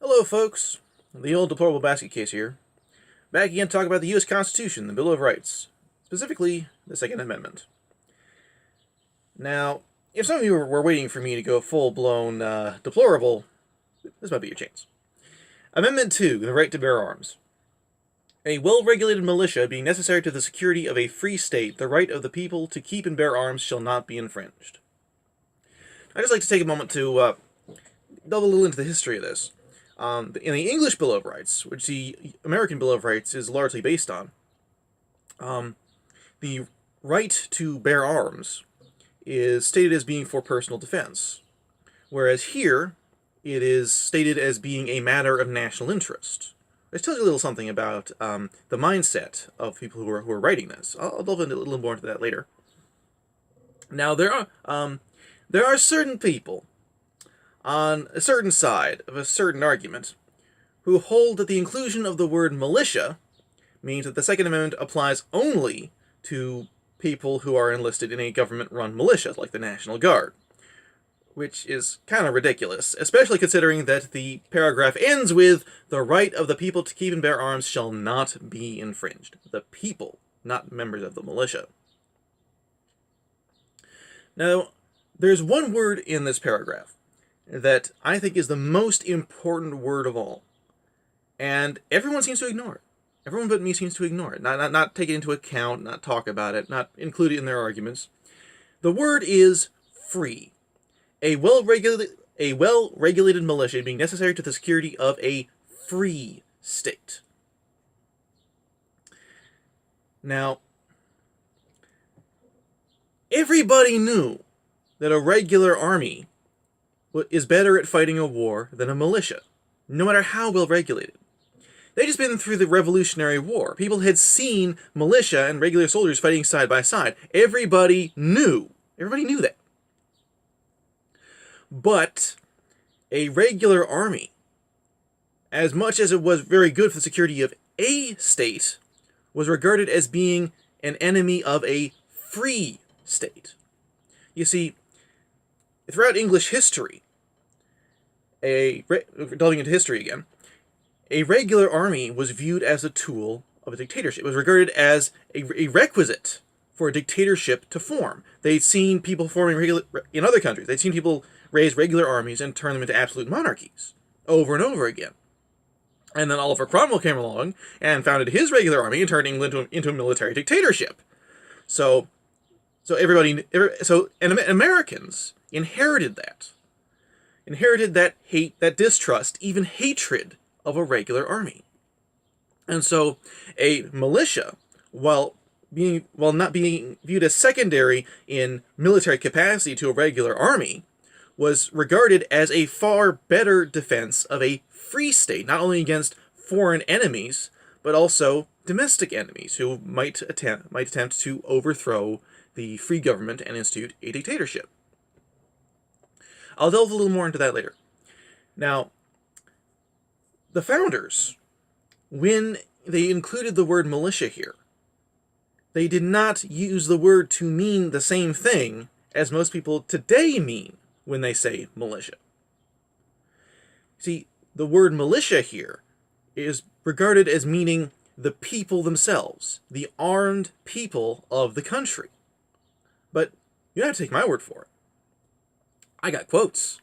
Hello, folks. The old deplorable basket case here. Back again to talk about the U.S. Constitution, the Bill of Rights, specifically the Second Amendment. Now, if some of you were waiting for me to go full-blown deplorable, this might be your chance. Amendment 2, the right to bear arms. A well-regulated militia being necessary to the security of a free state, the right of the people to keep and bear arms shall not be infringed. I'd just like to take a moment to delve a little into the history of this. In the English Bill of Rights, which the American Bill of Rights is largely based on, the right to bear arms is stated as being for personal defense, whereas here it is stated as being a matter of national interest. This tells you a little something about the mindset of people who are writing this. I'll delve into a little more into that later. Now there are certain people on a certain side of a certain argument who hold that the inclusion of the word militia means that the Second Amendment applies only to people who are enlisted in a government-run militia, like the National Guard, which is kind of ridiculous, especially considering that the paragraph ends with, "The right of the people to keep and bear arms shall not be infringed." The people, not members of the militia. Now, there's one word in this paragraph that I think is the most important word of all, and everyone seems to ignore it. Everyone but me seems to ignore it, not take it into account, not talk about it, not include it in their arguments. The word is free. A well-regulated militia being necessary to the security of a free state. Now, everybody knew that a regular army is better at fighting a war than a militia, no matter how well regulated. They'd just been through the Revolutionary War. People had seen militia and regular soldiers fighting side by side. Everybody knew that. But a regular army, as much as it was very good for the security of a state, was regarded as being an enemy of a free state. You see, throughout English history, delving into history again, a regular army was viewed as a tool of a dictatorship. It was regarded as a requisite for a dictatorship to form. They'd seen people forming in other countries. They'd seen people raise regular armies and turn them into absolute monarchies over and over again. And then Oliver Cromwell came along and founded his regular army and turned England into a military dictatorship. So Americans inherited that. Inherited that hate, that distrust, even hatred of a regular army. And so a militia, while not being viewed as secondary in military capacity to a regular army, was regarded as a far better defense of a free state, not only against foreign enemies, but also domestic enemies who might attempt to overthrow the free government and institute a dictatorship. I'll delve a little more into that later. Now, the founders, when they included the word militia here, they did not use the word to mean the same thing as most people today mean when they say militia. See, the word militia here is regarded as meaning the people themselves, the armed people of the country. But you don't have to take my word for it. I got quotes.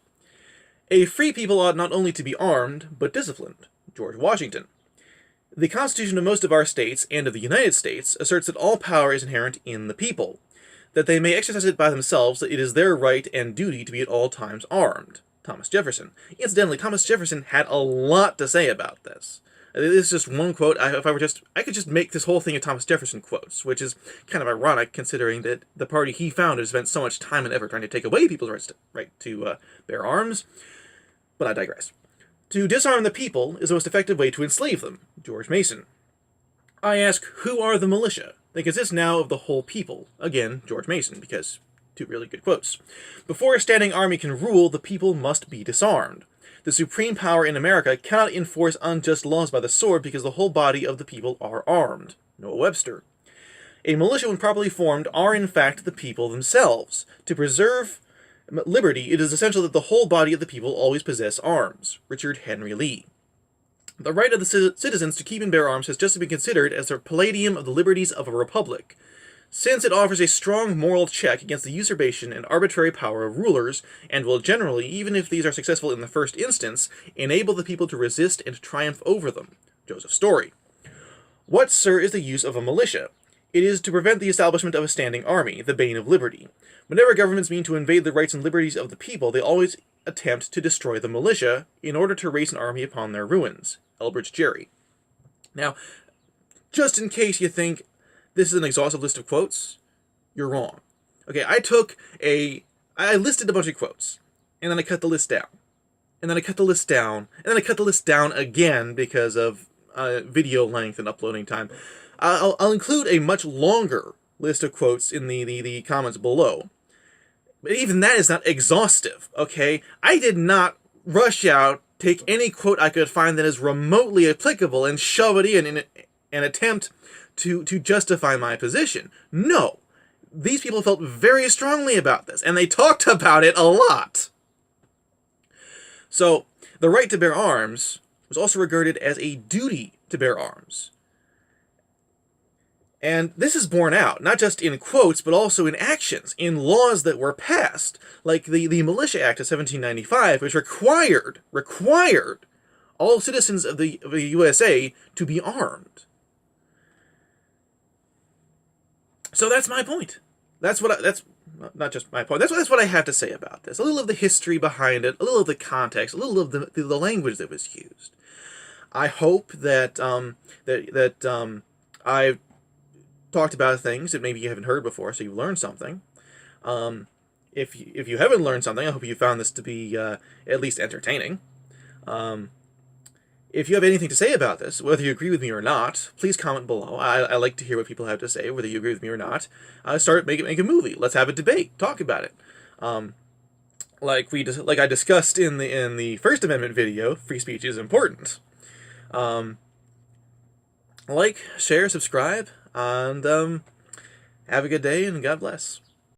"A free people ought not only to be armed, but disciplined." George Washington. "The Constitution of most of our states, and of the United States, asserts that all power is inherent in the people, that they may exercise it by themselves, that it is their right and duty to be at all times armed." Thomas Jefferson. Incidentally, Thomas Jefferson had a lot to say about this. This is just one quote. I could just make this whole thing of Thomas Jefferson quotes, which is kind of ironic considering that the party he founded spent so much time and effort trying to take away people's right to bear arms. But I digress. "To disarm the people is the most effective way to enslave them." George Mason. "I ask, who are the militia? They consist now of the whole people." Again, George Mason, because two really good quotes. "Before a standing army can rule, the people must be disarmed. The supreme power in America cannot enforce unjust laws by the sword because the whole body of the people are armed." Noah Webster. "A militia when properly formed are in fact the people themselves. To preserve liberty, it is essential that the whole body of the people always possess arms. Richard Henry Lee. The right of the citizens to keep and bear arms has justly been considered as the palladium of the liberties of a republic, since it offers a strong moral check against the usurpation and arbitrary power of rulers, and will generally, even if these are successful in the first instance, enable the people to resist and triumph over them. Joseph Story. What, sir, is the use of a militia? It is to prevent the establishment of a standing army, the bane of liberty. Whenever governments mean to invade the rights and liberties of the people, they always attempt to destroy the militia in order to raise an army upon their ruins. Elbridge Gerry. Now, just in case you think this is an exhaustive list of quotes, you're wrong. Okay, I listed a bunch of quotes, and then I cut the list down. And then I cut the list down, and then I cut the list down again because of video length and uploading time. I'll include a much longer list of quotes in the comments below. But even that is not exhaustive, okay? I did not rush out, take any quote I could find that is remotely applicable and shove it in an attempt to justify my position. No. These people felt very strongly about this, and they talked about it a lot. So, the right to bear arms was also regarded as a duty to bear arms. And this is borne out, not just in quotes, but also in actions, in laws that were passed, like the Militia Act of 1795, which required all citizens of the USA to be armed. So that's my point. That's not just my point. That's what I have to say about this. A little of the history behind it, a little of the context, a little of the language that was used. I hope that I've talked about things that maybe you haven't heard before, so you learned something. If you haven't learned something, I hope you found this to be at least entertaining. If you have anything to say about this, whether you agree with me or not, please comment below. I like to hear what people have to say, whether you agree with me or not. Make a movie. Let's have a debate. Talk about it. Like I discussed in the First Amendment video, free speech is important. Like, share, subscribe, and have a good day, and God bless.